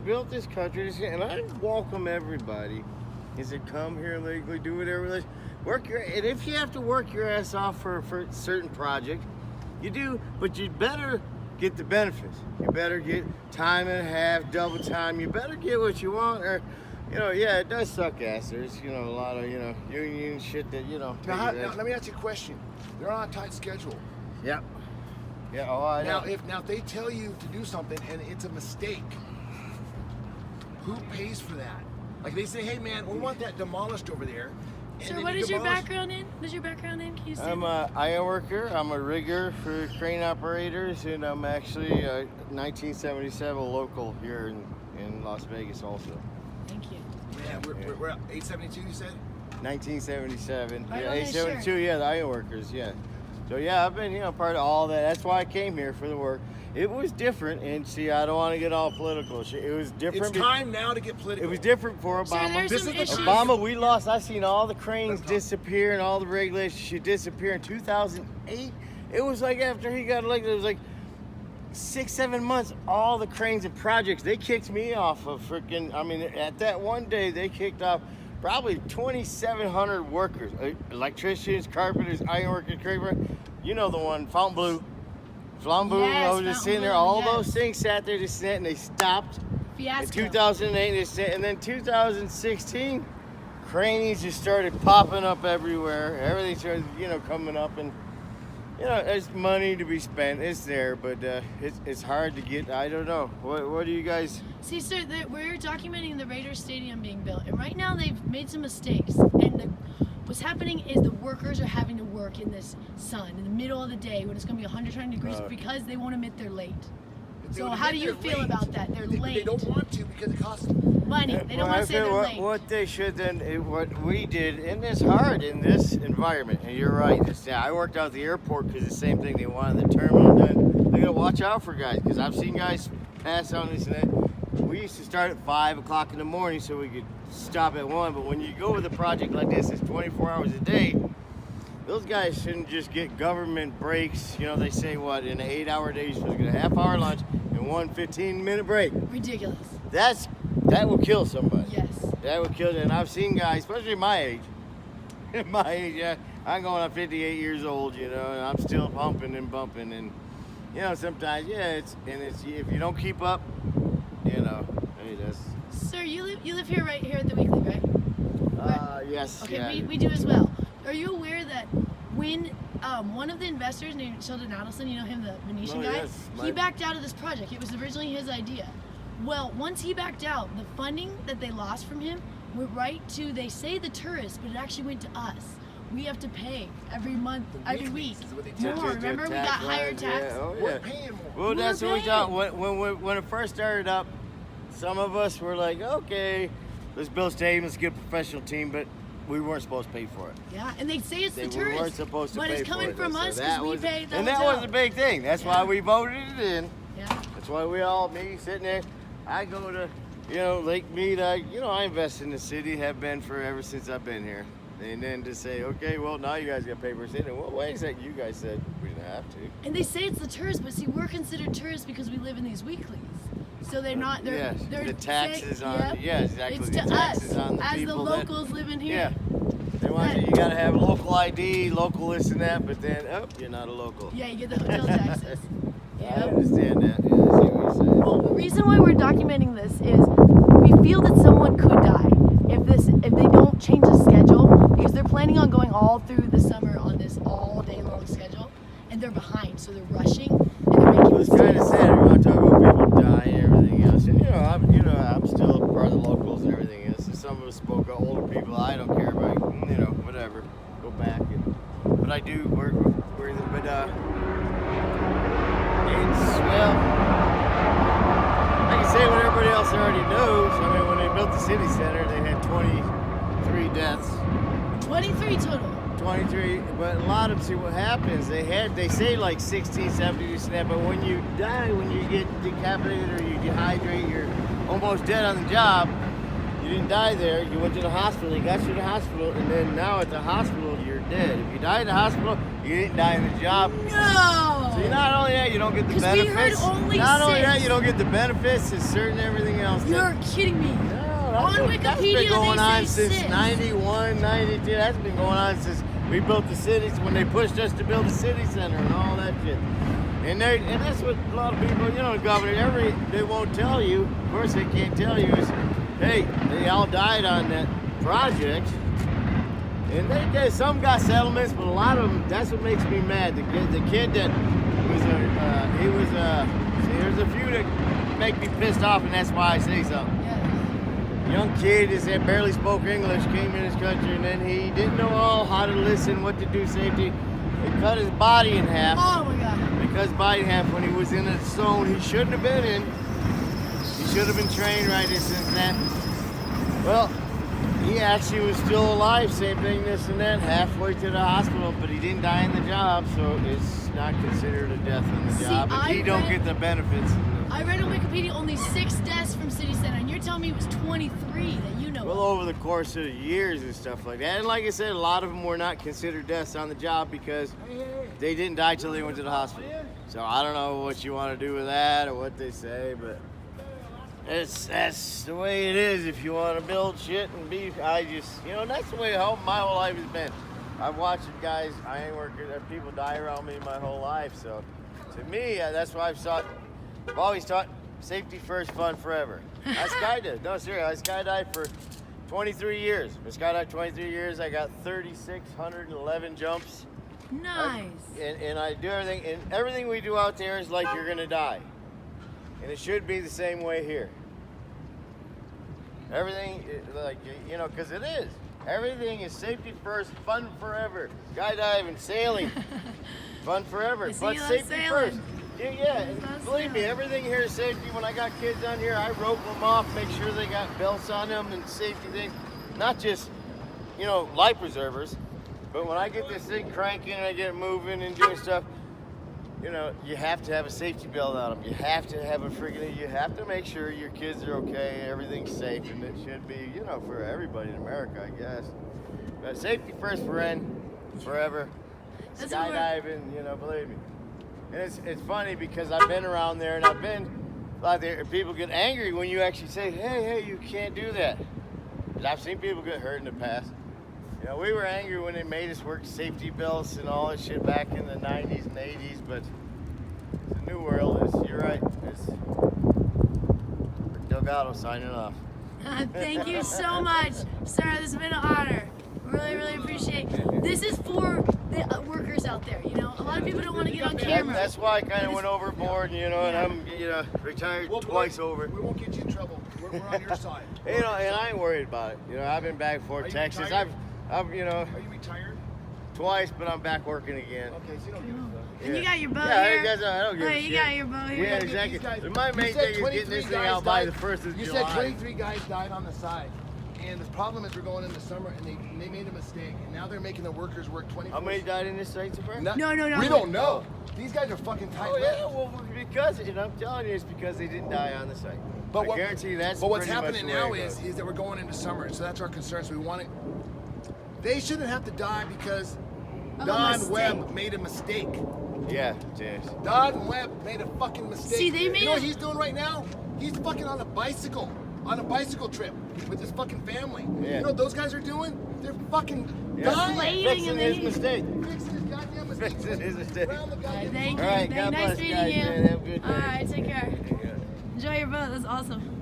built this country, and I welcome everybody. He said, come here legally, do whatever. And if you have to work your ass off for a certain project, you do, but you better get the benefits. You better get time and a half, double time. You better get what you want, or, yeah, it does suck ass. There's, a lot of, union shit that, Now, let me ask you a question. They're on a tight schedule. Yep. Yeah, oh, I know. Now if they tell you to do something and it's a mistake, who pays for that? Like they say, hey man, we want that demolished over there. So what is your background in? What's your background in? Can you say I'm an iron worker. I'm a rigger for crane operators, and I'm actually 1977 local here in Las Vegas also. Thank you. Yeah, we're 872, you said? 1977. Right Yeah, on that 872, shirt. yeah, the iron workers, yeah. So yeah, I've been, part of all that. That's why I came here for the work. It was different, and see, I don't want to get all political. It was different. It's time now to get political. It was different for Obama. There's some issues. Obama, we lost. I seen all the cranes disappear and all the regulations should disappear in 2008. It was like after he got elected, it was like 6-7 months. All the cranes and projects, they kicked me off of freaking. I mean, at that one day, they kicked off probably 2,700 workers, electricians, carpenters, ironworkers, the one, Fountain Blue. Flambeau, Yes, I was just sitting there. All those things sat there just sitting. They stopped Fiasco. in 2008, and then 2016, cranes just started popping up everywhere. Everything started, coming up, and there's money to be spent. It's there, but it's hard to get. I don't know. What do you guys? See, sir, we're documenting the Raiders Stadium being built, and right now they've made some mistakes, and what's happening is the workers are having to work in this sun in the middle of the day when it's going to be 120 degrees because they won't admit they're late. So how do you feel about that? They're late. They don't want to because it costs money. They don't want to say they're late. What they should then, what we did, and it's hard in this environment, and you're right. I worked out at the airport because the same thing they wanted the terminal done. They got to watch out for guys because I've seen guys pass on this and that. We used to start at 5 o'clock in the morning so we could stop at 1, but when you go with a project like this, it's 24 hours a day. Those guys shouldn't just get government breaks. They say what, in an 8-hour day, you're supposed to get a half-hour lunch and one 15-minute break. Ridiculous. That will kill somebody. Yes. That would kill them. And I've seen guys, especially my age. Yeah, I'm going on 58 years old, and I'm still pumping and bumping, and sometimes, it's if you don't keep up, hey, that's. Sir, you live here right here at the Weekly, right? Yes. Okay, yeah. we do as well. Are you aware that when one of the investors named Sheldon Adelson, you know him, the Venetian guy, yes, he backed out of this project. It was originally his idea. Well, once he backed out, the funding that they lost from him went right to, they say the tourists, but it actually went to us. We have to pay every month, every week. More. Remember, we got higher tax. Yeah. Oh, yeah. We're paying more. Well, that's what we thought. When it first started up, some of us were like, okay, let's build a stadium, let's get a professional team, but we weren't supposed to pay for it. Yeah, and they say it's the We tourists. weren't supposed to but pay it's coming for it. from us because we pay the And that hotel. was a big thing. That's why we voted it in. Yeah. That's why me sitting there, I go to, Lake Mead, I invest in the city, have been for ever since I've been here. And then to say, okay, well, now you guys got to pay for it. Well, wait a second, you guys said we didn't have to. And they say it's the tourists, but see, we're considered tourists because we live in these weeklies. So they're not, they're the taxes saying, on, exactly. It's the to taxes us, on the as people the locals living here. Yeah. They want you got to have local ID, local this and that, but then, you're not a local. Yeah, you get the hotel taxes. I understand that. Yeah, I see what you're saying. Well, the reason why we're documenting this is we feel that someone could die if they don't change the schedule, because they're planning on going all through the summer on this all day long schedule, and they're behind, so they're rushing and they're making It's kind of mistakes. sad. We want to talk about people dying and everything else. And, I'm still part of the locals and everything else. And some of us spoke of older people. I don't care about, whatever. Go back. But I do work with them. But, I can say what everybody else already knows. I mean, when they built the city center, they had 23 deaths. 23 total. 23, but a lot of them, see what happens, they say like 16, 17, this and that, but when you die, when you get decapitated or you dehydrate, you're almost dead on the job. You didn't die there, you went to the hospital, they got you to the hospital, and then now at the hospital, you're dead. If you die in the hospital, you didn't die in the job. No! So See, not only that, you don't get the 'Cause we heard benefits. only Not only that, 6. you don't get the benefits. It's certain everything else. You're kidding me. No, On that's been Wikipedia, going they on say since 6. 91, 92. That's been going on since we built the cities, when they pushed us to build the city center and all that shit. And that's what a lot of people, you know, governor, they won't tell you. Of course, they can't tell you is, hey, they all died on that project. And some got settlements, but a lot of them, that's what makes me mad. The kid that was see, there's a few that make me pissed off, and that's why I say something. Yeah. Young kid that barely spoke English, came in this country, and then he didn't know how to listen, what to do, safety. They cut his body in half. Oh my God. They cut his body in half when he was in a zone he shouldn't have been in. He should have been trained right, this and that. Well, he actually was still alive, same thing, this and that, halfway to the hospital, but he didn't die in the job, so it's not considered a death in the job. And he don't get the benefits. I read on Wikipedia only 6 deaths from City Center, and you're telling me it was 23 that you know Well, of. over the course of the years and stuff like that. And like I said, a lot of them were not considered deaths on the job because they didn't die till they went to the hospital. So I don't know what you want to do with that or what they say, but that's the way it is if you want to build shit and be. That's the way my whole life has been. I've watched guys, I ain't working, people die around me my whole life. So to me, that's why I've always taught safety first, fun forever. I skydived. No, seriously, I skydived for 23 years. I skydived 23 years. I got 3,611 jumps. Nice. And I do everything, and everything we do out there is like you're gonna die. And it should be the same way here. Everything, because it is. Everything is safety first, fun forever. Skydiving, sailing, fun forever. But safety first. Yeah, and believe me, everything here is safety. When I got kids on here, I rope them off, make sure they got belts on them and safety things. Not just, life preservers, but when I get this thing cranking and I get it moving and doing stuff, you have to have a safety belt on them. You have to have you have to make sure your kids are okay, everything's safe, and it should be, for everybody in America, I guess. But safety first, forever. Skydiving, believe me. And it's funny because I've been around there and I've been out there, and people get angry when you actually say, hey, you can't do that. 'Cause I've seen people get hurt in the past. We were angry when they made us work safety belts and all that shit back in the 90s and 80s, but the new world is, you're right, it's Delgado signing off. Thank you so much, sir. This has been an honor. Really, really appreciate it. This is for the workers out there, A lot of people don't want to get on camera. That's why I kind of went overboard, and I'm, retired twice over. We won't get you in trouble. We're on your side. And I ain't worried about it. I've been back and forth Texas. Retired? Are you retired? Twice, but I'm back working again. Okay, so you don't give a fuck. And you got your bow yeah, here. I don't give a shit. You got your bow here. Yeah, exactly. My main thing is getting this thing out by the 1st of July. You said 23 guys died on the side. And the problem is we're going into summer and they made a mistake. And now they're making the workers work 24 How many died in this site so far? No. We don't know. These guys are fucking tight. Oh, yeah, well, because, I'm telling you, it's because they didn't die on the site. I guarantee you that's But what's pretty much happening the way now it goes. is that we're going into summer. So that's our concern. So we want it. They shouldn't have to die because Don Webb made a mistake. Yeah, James. Don Webb made a fucking mistake. See, they made what he's doing right now? He's fucking on a bicycle trip with his fucking family. Yeah. You know what those guys are doing? They're fucking dying. Fixing his mistake. Fixing his goddamn mistake. Fixing his mistake. Around the goddamn Thank All you. right, God Nice bless, meeting guys. you. Man, have a good day. All right, take care. Enjoy your boat. That's awesome.